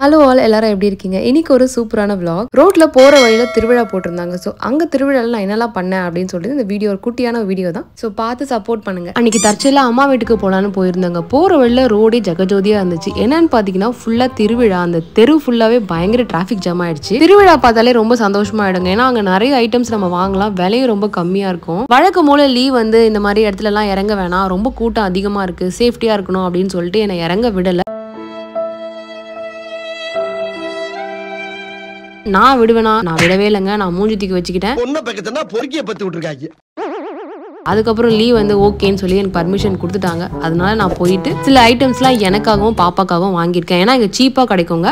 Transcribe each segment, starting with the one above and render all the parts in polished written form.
Hello all எல்லாரும் எப்படி இருக்கீங்க? இன்னைக்கு ஒரு சூப்பரான vlog. ரோட்ல போற வழியில திருவிழா போட்டிருந்தாங்க. சோ அங்க திருவிழால நான் என்னெல்லாம் பண்ணேன் அப்படின்னு சொல்லிட்டு இந்த வீடியோ ஒரு குட்டியான வீடியோ தான். சோ பார்த்து சப்போர்ட் பண்ணுங்க. அன்னைக்கு தற்செயலா அம்மா வீட்டுக்கு போலான்னு போயிருந்தாங்க. போற வழியில ரோடே ஜகஜோதியா இருந்துச்சு. என்னன்னு பாத்தீங்கன்னா ஃபுல்லா திருவிழா. அந்த தெரு ஃபுல்லாவே பயங்கர டிராஃபிக் ஜாம் ஆயிடுச்சு. திருவிழா பார்த்தாலே ரொம்ப சந்தோஷமா ஆயிடுங்க. ஏன்னா அங்க நிறைய ஐட்டம்ஸ் நம்ம வாங்கலாம். விலையும் ரொம்ப கம்மியா இருக்கும். வழக்கம் போல லீவ் வந்து இந்த மாதிரி இடத்துல எல்லாம் இறங்க வேணாம், ரொம்ப கூட்டம் அதிகமா இருக்கு, சேஃப்டியா இருக்கணும் அப்படின்னு சொல்லிட்டு என்னை இறங்க விடல. நான் விடுவேனா? நான் விடவே இல்லைங்க. நான் மூஞ்சி தூக்கி வச்சுக்கிட்டேன். அதுக்கப்புறம் லீவ் வந்து ஓகேன்னு சொல்லி எனக்கு பர்மிஷன் கொடுத்துட்டாங்க. அதனால நான் போயிட்டு சில ஐட்டம்ஸ்லாம் எனக்காகவும் பாப்பாக்காகவும் வாங்கியிருக்கேன். ஏன்னா இங்க சீப்பா கிடைக்குங்க.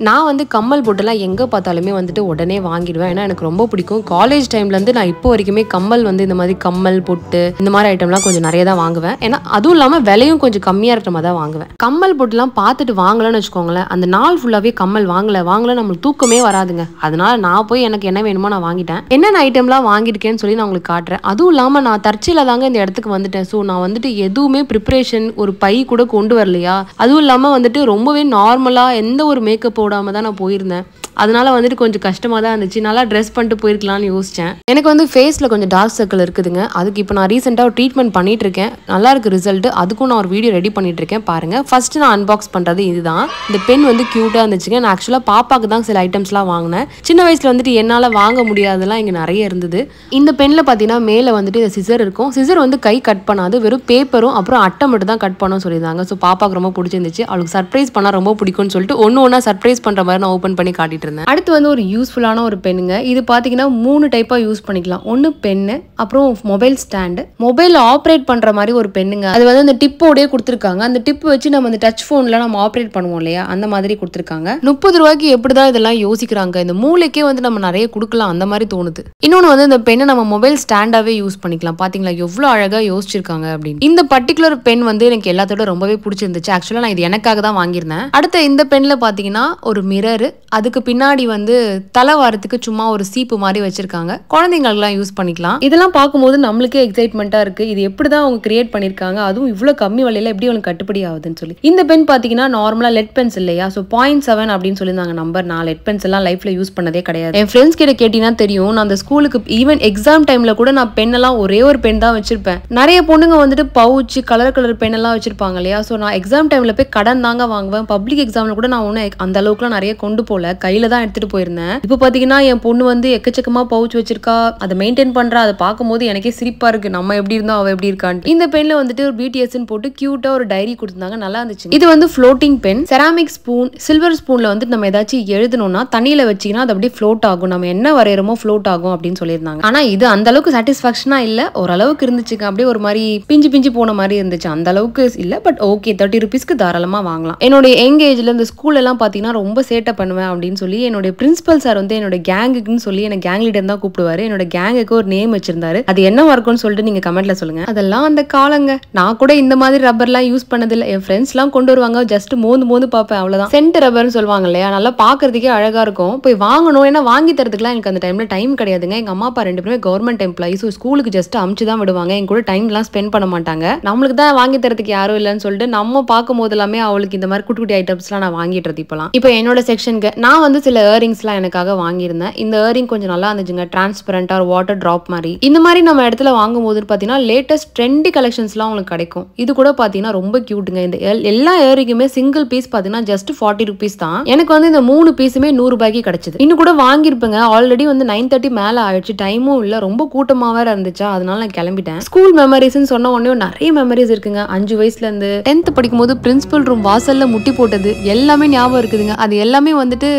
நான் வந்து கம்மல் போட்டுலாம் எங்க பார்த்தாலுமே வந்துட்டு உடனே வாங்கிடுவேன். ஏன்னா எனக்கு ரொம்ப பிடிக்கும். காலேஜ் டைம்ல இருந்து நான் இப்போ வரைக்குமே கம்மல் வந்து இந்த மாதிரி கம்மல் பொட்டு இந்த மாதிரி ஐட்டம்லாம் கொஞ்சம் நிறைய தான் வாங்குவேன். ஏன்னா அதுவும் இல்லாம விலையும் கொஞ்சம் கம்மியா இருக்கிற மாதிரி தான் வாங்குவேன். கம்மல் பொட்டுலாம் பார்த்துட்டு வாங்கலன்னு வச்சுக்கோங்களேன், அந்த நாள் ஃபுல்லாவே கம்மல் வாங்கல நம்மளுக்கு தூக்கமே வராதுங்க. அதனால நான் போய் எனக்கு என்ன வேணுமோ நான் வாங்கிட்டேன். என்னென்ன ஐட்டம்லாம் வாங்கியிருக்கேன்னு சொல்லி நான் உங்களுக்கு காட்டுறேன். அதுவும் இல்லாம நான் தற்செயலா தாங்க இந்த இடத்துக்கு வந்துட்டேன். ஸோ நான் வந்துட்டு எதுவுமே ப்ரிப்பரேஷன் ஒரு பை கூட கொண்டு வரலையா. அதுவும் இல்லாம வந்துட்டு ரொம்பவே நார்மலா எந்த ஒரு மேக்கப் போடாம தான் நான் போயிருந்தேன். அதனால வந்துட்டு கொஞ்சம் கஷ்டமா தான் இருந்துச்சு. நல்லா ட்ரெஸ் பண்ணிட்டு போயிருக்கலாம்னு யோசிச்சேன். எனக்கு வந்து ஃபேஸ்ல கொஞ்சம் டார்க் சர்க்கிள் இருக்குதுங்க. அதுக்கு இப்போ நான் ரீசெண்டாக ஒரு ட்ரீட்மெண்ட் பண்ணிட்டு இருக்கேன். நல்லா இருக்கு ரிசல்ட். அதுக்கும் நான் ஒரு வீடியோ ரெடி பண்ணிட்டு இருக்கேன், பாருங்க. ஃபர்ஸ்ட் நான் அன்பாக்ஸ் பண்றது இதுதான். இந்த பென் வந்து கியூட்டா இருந்துச்சுங்க. நான் ஆக்சுவலா பாப்பாக்கு தான் சில ஐட்டம்ஸ்லாம் வாங்கினேன். சின்ன வயசுல வந்துட்டு என்னால வாங்க முடியாதெல்லாம் இங்க நிறைய இருந்தது. இந்த பென்ல பாத்தீங்கன்னா மேல வந்துட்டு இந்த சிசர் இருக்கும். சிசர் வந்து கை கட் பண்ணாது, வெறும் பேப்பரும் அப்புறம் அட்டை மட்டும் தான் கட் பண்ண சொல்லியிருந்தாங்க. ஸோ பாப்பாக்கு ரொம்ப பிடிச்சிருந்துச்சு. அவளுக்கு சர்ப்ரைஸ் பண்ணா ரொம்ப பிடிக்கும்னு சொல்லிட்டு ஒன்னா சர்ப்ரைஸ் பண்ற மாதிரி நான் ஓப்பன் பண்ணி காட்டிட்டு. அடுத்து வந்து ஒரு யூஸ்ஃபுல்லான ஒரு பெண்ணுங்க. இது பாத்தீங்கன்னா 3 டைப்பா யூஸ் பண்ணிக்கலாம். ஒன்னு பென்னு, அப்புறம் மொபைல் ஸ்டாண்டு, மொபைல் ஆப்ரேட் பண்ற மாதிரி ஒரு பெண்ணுங்க. அது வந்து அந்த டிப்போடே கொடுத்துருக்காங்க. அந்த டிப் வச்சு நம்ம அந்த டச் போன்ல நம்ம ஆப்ரேட் பண்ணுவோம் இல்லையா, அந்த மாதிரி கொடுத்துருக்காங்க. 30 ரூபாய்க்கு எப்படிதான் இதெல்லாம் யோசிக்கிறாங்க. இந்த மூளைக்கே வந்து நம்ம நிறைய கொடுக்கலாம் அந்த மாதிரி தோணுது. இன்னொன்னு வந்து இந்த பெண்ணை நம்ம மொபைல் ஸ்டாண்டாவே யூஸ் பண்ணிக்கலாம். பாத்தீங்களா எவ்வளவு அழகா யோசிச்சிருக்காங்க அப்படின்னு. இந்த பர்டிகுலர் பென் வந்து எனக்கு எல்லாத்தோட ரொம்பவே பிடிச்சிருந்துச்சு. ஆக்சுவலா நான் இது எனக்காக தான் வாங்கியிருந்தேன். அடுத்த இந்த பென்ல பாத்தீங்கன்னா ஒரு மிரர், அதுக்கு பின்னாடி வந்து தலை வாரத்துக்கு சும்மா ஒரு சீப்பு மாதிரி வச்சிருக்காங்க. குழந்தைங்களுக்குலாம் யூஸ் பண்ணிக்கலாம். இதெல்லாம் பார்க்கும்போது நம்மளுக்கே எக்ஸைட்மெண்டா இருக்கு. இது எப்படிதான் அவங்க கிரியேட் பண்ணிருக்காங்க, அதுவும் இவ்வளவு கம்மி விலையில எப்படி அவங்களுக்கு கட்டுப்படி ஆகுதுன்னு சொல்லி. இந்த பென் பாத்தீங்கன்னா நார்மலா லெட் பென்ஸ் இல்லையா, ஸோ 0.7 அப்படின்னு சொல்லியிருந்தாங்க நம்பர். நான் லெட் பென்ஸ் எல்லாம் லைஃப்ல யூஸ் பண்ணதே கிடையாது. என் ஃப்ரெண்ட்ஸ் கிட்ட கேட்டீங்கன்னா தெரியும், நான் அந்த ஸ்கூலுக்கு ஈவன் எக்ஸாம் டைம்ல கூட நான் பென் எல்லாம் ஒரே ஒரு பென் தான் வச்சிருப்பேன். நிறைய பொண்ணுங்க வந்துட்டு பவுச் கலர் பென் எல்லாம் வச்சிருப்பாங்க இல்லையா. ஸோ நான் எக்ஸாம் டைம்ல போய் கடன் தாங்க வாங்குவேன். பப்ளிக் எக்ஸாம்ல கூட நான் ஒன்னும் அந்த அளவுக்குலாம் நிறைய கொண்டு போல, கையில தான் எடுத்துட்டு போயிருந்தேன். இப்போ பாத்தீங்கன்னா என் பொண்ணு வந்து எக்கச்சக்கமா பவுச் வச்சிருக்கா, அதை மெயின்டைன் பண்றா. அதை பார்க்கும்போது எனக்கே சிரிப்பா இருக்கு, நம்ம எப்படி இருந்தோம் அவ எப்படி இருக்கான்னு. இந்த பென்ல வந்துட்டு ஒரு பிடிஎஸ்ன்னு போட்டு கியூட்டா ஒரு டைரி கொடுத்திருந்தாங்க, நல்லா இருந்துச்சு. இது வந்து floating pen, ceramic spoon, silver ஸ்பூன்ல வந்து நம்ம ஏதாச்சும் எழுதணும்னா தண்ணியில வச்சீங்கன்னா அது அப்படியே ஃப்ளோட் ஆகும், நம்ம என்ன வரையறோமோ ஃப்ளோட் ஆகும் அப்படின்னு சொல்லியிருந்தாங்க. ஆனா இது அந்த அளவுக்கு சாட்டிஸ்பாக்சனா இல்ல, ஓரளவுக்கு இருந்துச்சுங்க. அப்படியே ஒரு மாதிரி பிஞ்சு போன மாதிரி இருந்துச்சு. அந்த அளவுக்கு இல்ல, பட் ஓகே 30 ருபீஸ்க்கு தாராளமா வாங்கலாம். என்னுடைய யங் ஏஜ்ல இந்த ஸ்கூல் எல்லாம் பாத்தீங்கன்னா ரொம்ப சேட்டை பண்ணுவேன் அப்படின்னு சொல்லி என்னுடைய பிரின்சிபல் சார் வந்து என்னோட கேங்குக்குன்னு சொல்லி என்ன கேங் லீடர் தான் கூப்பிடுவாரு. என்னோட கேங்குக்கு ஒரு நேம் வச்சிருந்தாரு. அது என்னவா இருக்கும்னு சொல்லிட்டு நீங்க கமெண்ட்ல சொல்லுங்க. அதெல்லாம் அந்த காலங்க. நான் கூட இந்த மாதிரி ரப்பர்லாம் யூஸ் பண்ணதில்லை. என் ஃப்ரெண்ட்ஸ் எல்லாம் கொண்டு வருவாங்க, ஜஸ்ட் மோந்து பார்ப்பேன், அவ்வளவுதான். சென்ட் ரப்பர்னு சொல்லுவாங்க இல்லையா, நல்லா பாக்குறதுக்கே அழகா இருக்கும். போய் வாங்கணும், ஏன்னா வாங்கி தரதுக்குலாம் எனக்கு அந்த டைம்ல டைம் கிடையாதுங்க. எங்க அம்மா அப்பா 2 பேருமே கவர்மெண்ட் எம்ப்ளாயிஸ். ஸ்கூலுக்கு ஜஸ்ட் அமுச்சு தான் விடுவாங்க, எங்க கூட டைம் எல்லாம் ஸ்பெண்ட் பண்ண மாட்டாங்க. நம்மளுக்கு தான் வாங்கி தரதுக்கு யாரும் இல்லைன்னு சொல்லிட்டு நம்ம பார்க்கும் போது எல்லாமே அவளுக்கு இந்த மாதிரி குட்டி ஐட்டம்ஸ் எல்லாம் நான் வாங்கிட்டு இப்பலாம். இப்போ என்னோட செக்ஷனுக்கு நான் வந்து சில இயரிங்ஸ் எல்லாம் எனக்காக வாங்கியிருந்தேன். இந்த இயரிங் கொஞ்சம் நல்லா இருந்துச்சுங்க, டிரான்ஸ்பரண்டா வாட்டர் டிராப் மாதிரி. இந்த மாதிரி நம்ம இடத்துல வாங்கும் போது பாத்தீங்கன்னா லேட்டஸ்ட் ட்ரெண்டி கலெக்ஷன்ஸ் எல்லாம் உங்களுக்கு கிடைக்கும். இது கூட பாத்தீங்கன்னா ரொம்ப கியூட்டுங்க. இந்த எல்லா இயரிங்குமே சிங்கிள் பீஸ் பாத்தீங்கன்னா ஜஸ்ட் 40 ருபீஸ் தான். எனக்கு வந்து இந்த 3 பீஸுமே 100 ரூபாய்க்கு கிடைச்சது. இன்னும் கூட வாங்கியிருப்பேங்க. ஆல்ரெடி வந்து 9:30 மேல ஆயிடுச்சு, டைமும் இல்ல, ரொம்ப கூட்டமா வேற இருந்துச்சா, அதனால நான் கிளம்பிட்டேன். ஸ்கூல் மெமரிஸ்ன்னு சொன்ன உடனே நிறைய மெமரிஸ் இருக்குங்க. 5 வயசுல இருந்து 10th படிக்கும் போது பிரின்சிபல் ரூம் வாசல்ல முட்டி போட்டது எல்லாமே ஞாபகம் இருக்குதுங்க. அது எல்லாமே வந்துட்டு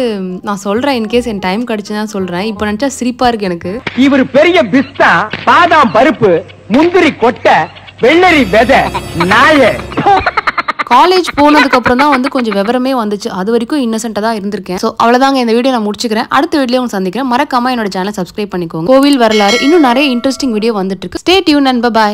நான் சொல்றேன், இன்கேஸ் என் டைம் கிடைச்சுன்னா சொல்றேன். இப்போ நினைச்சா சிரிப்பா இருக்கு எனக்கு. இவர் பெரிய பிஸ்தா, பாதாம் பருப்பு, முந்திரி கொட்டை, வெள்ளரி விதை, நாய. காலேஜ் போனதுக்கு அப்புறம் தான் வந்து கொஞ்சம் விவரமே வந்துச்சு. அது வரைக்கும் இன்னசென்ட்டா தான் இருந்திருக்கேன். ஸோ அவ்வளவுதாங்க, இந்த வீடியோ நான் முடிச்சுக்கிறேன். அடுத்த வீடியோ உங்களுக்கு சந்திக்கிறேன். மறக்காம என்னோட சேனல் சப்ஸ்கிரைப் பண்ணிக்கோங்க. கோவில் வரலாறு இன்னும் நிறைய இன்ட்ரெஸ்டிங் வீடியோ வந்துட்டு இருக்கு. Stay tune and by.